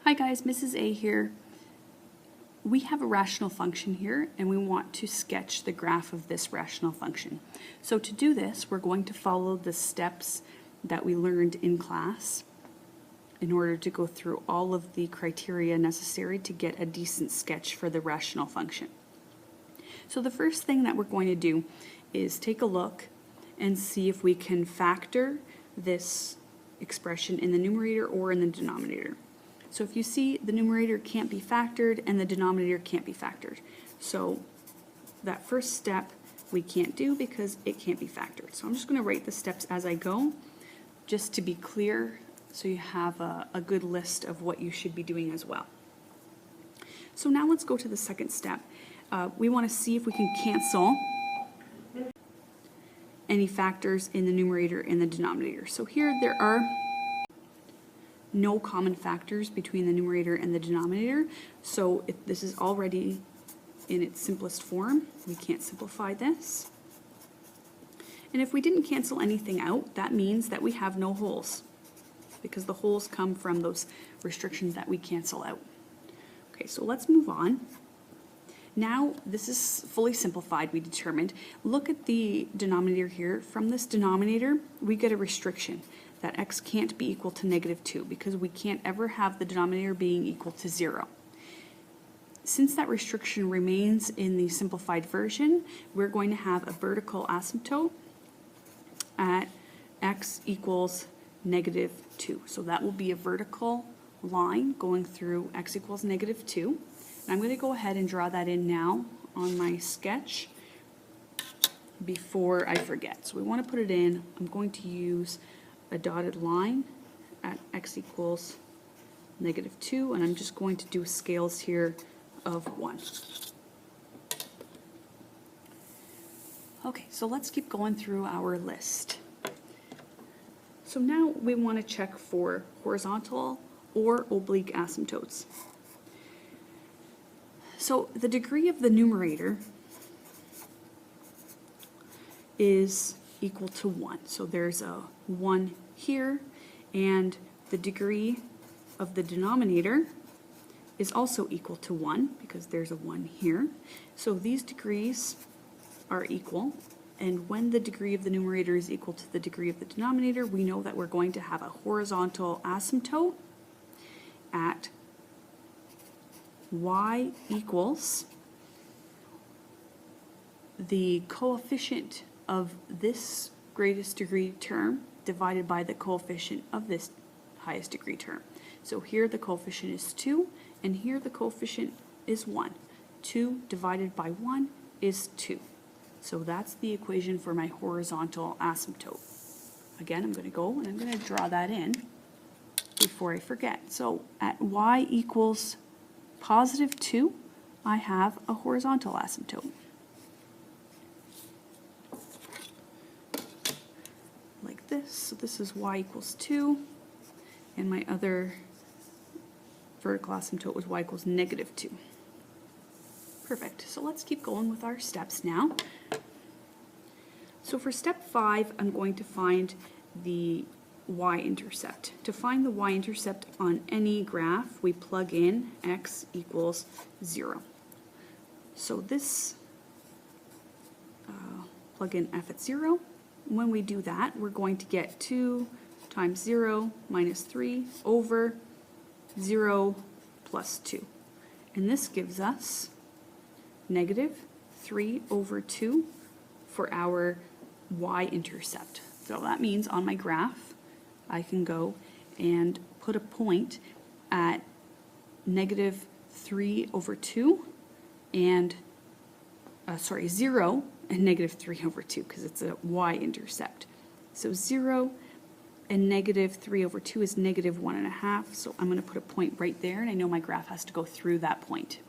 Hi guys, Mrs. A here. We have a rational function here and we want to sketch the graph of this rational function. So to do this, we're going to follow the steps that we learned in class in order to go through all of the criteria necessary to get a decent sketch for the rational function. So the first thing that we're going to do is take a look and see if we can factor this expression in the numerator or in the denominator. So if you see, the numerator can't be factored and the denominator can't be factored. So that first step we can't do because it can't be factored. So I'm just going to write the steps as I go, just to be clear, so you have a good list of what you should be doing as well. So now let's go to the second step. We want to see if we can cancel any factors in the numerator and the denominator. So here there are no common factors between the numerator and the denominator, so if this is already in its simplest form, we can't simplify this. And if we didn't cancel anything out, that means that we have no holes, because the holes come from those restrictions that we cancel out. Okay, so let's move on. Now this is fully simplified, we determined. Look at the denominator here. From this denominator, we get a restriction that x can't be equal to -2 because we can't ever have the denominator being equal to 0. Since that restriction remains in the simplified version, we're going to have a vertical asymptote at x equals -2. So that will be a vertical line going through x equals -2. And I'm going to go ahead and draw that in now on my sketch before I forget. So we want to put it in. I'm going to use a dotted line at x equals -2, and I'm just going to do scales here of 1. Okay, so let's keep going through our list. So now we want to check for horizontal or oblique asymptotes. So the degree of the numerator is equal to 1. So there's a 1 here, and the degree of the denominator is also equal to 1 because there's a 1 here. So these degrees are equal, and when the degree of the numerator is equal to the degree of the denominator, we know that we're going to have a horizontal asymptote at y equals the coefficient of this greatest degree term divided by the coefficient of this highest degree term. So here the coefficient is 2, and here the coefficient is 1. 2 divided by 1 is 2. So that's the equation for my horizontal asymptote. Again, I'm going to go and I'm going to draw that in before I forget. So at y equals +2, I have a horizontal asymptote. Like this. So this is y equals 2, and my other vertical asymptote was y equals -2. Perfect. So let's keep going with our steps now. So for step 5, I'm going to find the y-intercept. To find the y-intercept on any graph, we plug in x equals 0. So this, plug in f at 0. When we do that, we're going to get 2 times 0 minus 3 over 0 plus 2. And this gives us -3 over 2 for our y-intercept. So that means on my graph, I can go and put a point at -3 over 2 and, 0 and -3 over 2 because it's a y-intercept. So 0 and -3 over 2 is -1.5, so I'm going to put a point right there, and I know my graph has to go through that point.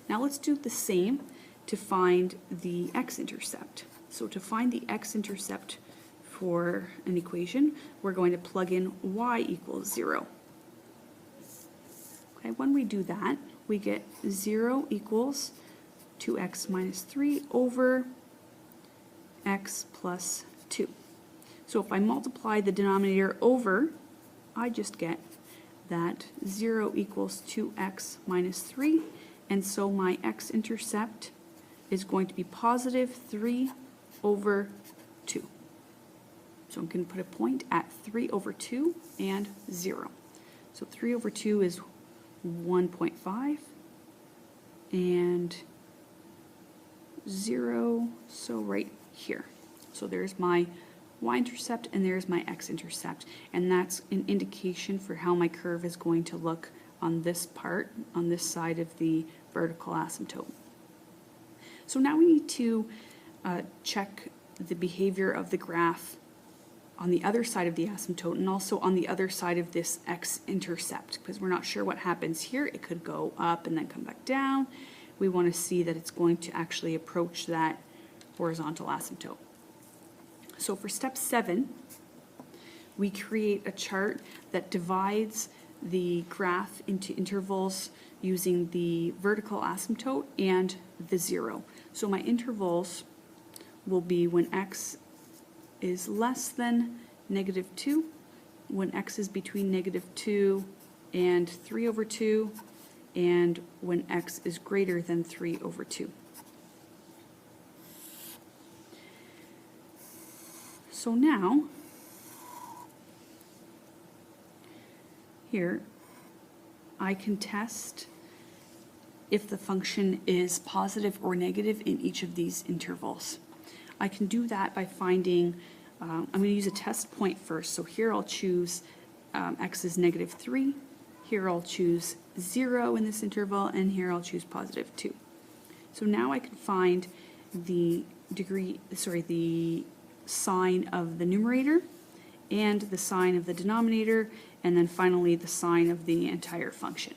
Now let's do the same to find the x-intercept. So to find the x-intercept for an equation, we're going to plug in y equals 0. Okay, when we do that, we get 0 equals 2x minus 3 over x plus 2. So if I multiply the denominator over, I just get that 0 equals 2x minus 3, and so my x-intercept is going to be positive 3 over 2. So I'm going to put a point at 3 over 2 and 0. So 3 over 2 is 1.5 and 0, so right here. So there's my y-intercept and there's my x-intercept, and that's an indication for how my curve is going to look on this part, on this side of the vertical asymptote. So now we need to check the behavior of the graph on the other side of the asymptote and also on the other side of this x-intercept, because we're not sure what happens here. It could go up and then come back down. We want to see that it's going to actually approach that horizontal asymptote. So for step 7, we create a chart that divides the graph into intervals using the vertical asymptote and the 0. So my intervals will be when x is less than -2, when x is between -2 and 3 over 2, and when x is greater than 3 over 2. So now, here, I can test if the function is positive or negative in each of these intervals. I can do that by finding, I'm going to use a test point first. So here I'll choose x is -3, here I'll choose 0 in this interval, and here I'll choose +2. So now I can find the the sign of the numerator and the sign of the denominator, and then finally the sign of the entire function.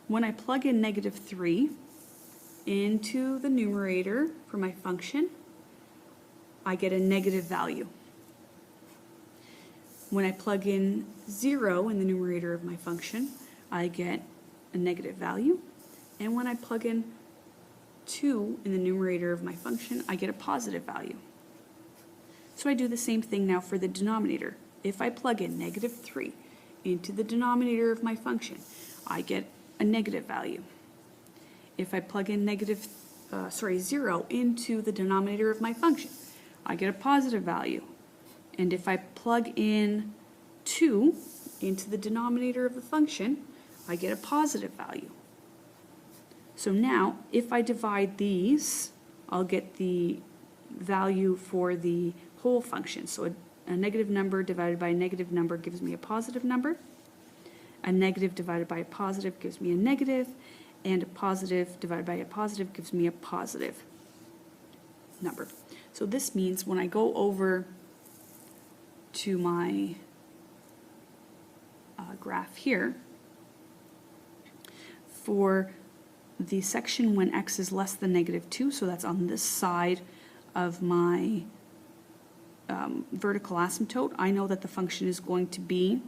When I plug in -3 into the numerator for my function, I get a negative value. When I plug in 0 in the numerator of my function, I get a negative value. And when I plug in 2 in the numerator of my function, I get a positive value. So I do the same thing now for the denominator. If I plug in -3 into the denominator of my function, I get a negative value. If I plug in 0 into the denominator of my function, I get a positive value. And if I plug in 2 into the denominator of the function, I get a positive value. So now, if I divide these, I'll get the value for the whole function. So a negative number divided by a negative number gives me a positive number. A negative divided by a positive gives me a negative. And a positive divided by a positive gives me a positive number. So this means when I go over to my graph here, for the section when x is less than -2, so that's on this side of my vertical asymptote, I know that the function is going to be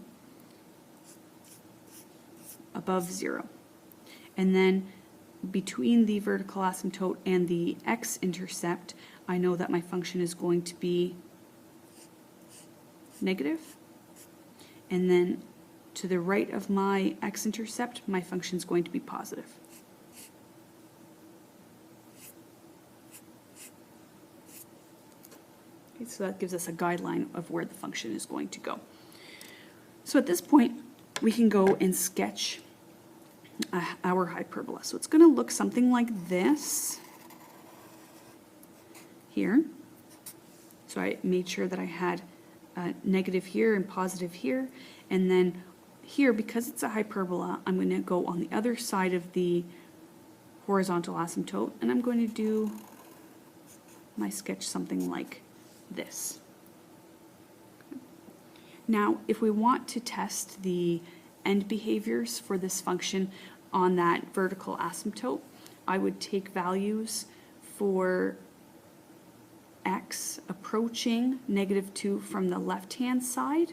above 0. And then between the vertical asymptote and the x-intercept, I know that my function is going to be negative. And then to the right of my x-intercept, my function is going to be positive. Okay, so that gives us a guideline of where the function is going to go. So at this point, we can go and sketch our hyperbola. So it's going to look something like this here. So I made sure that I had negative here and positive here, and then here, because it's a hyperbola, I'm going to go on the other side of the horizontal asymptote, and I'm going to do my sketch something like this. Now, if we want to test the end behaviors for this function on that vertical asymptote, I would take values for x approaching -2 from the left-hand side,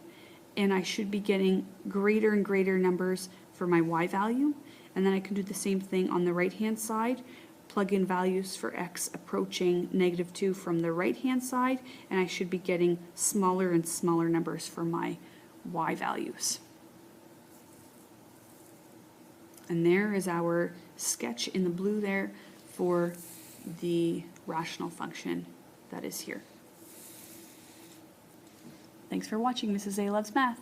and I should be getting greater and greater numbers for my y value. And then I can do the same thing on the right-hand side, plug in values for x approaching -2 from the right-hand side, and I should be getting smaller and smaller numbers for my y values. And there is our sketch in the blue there for the rational function that is here. Thanks for watching. Mrs. A Loves Math.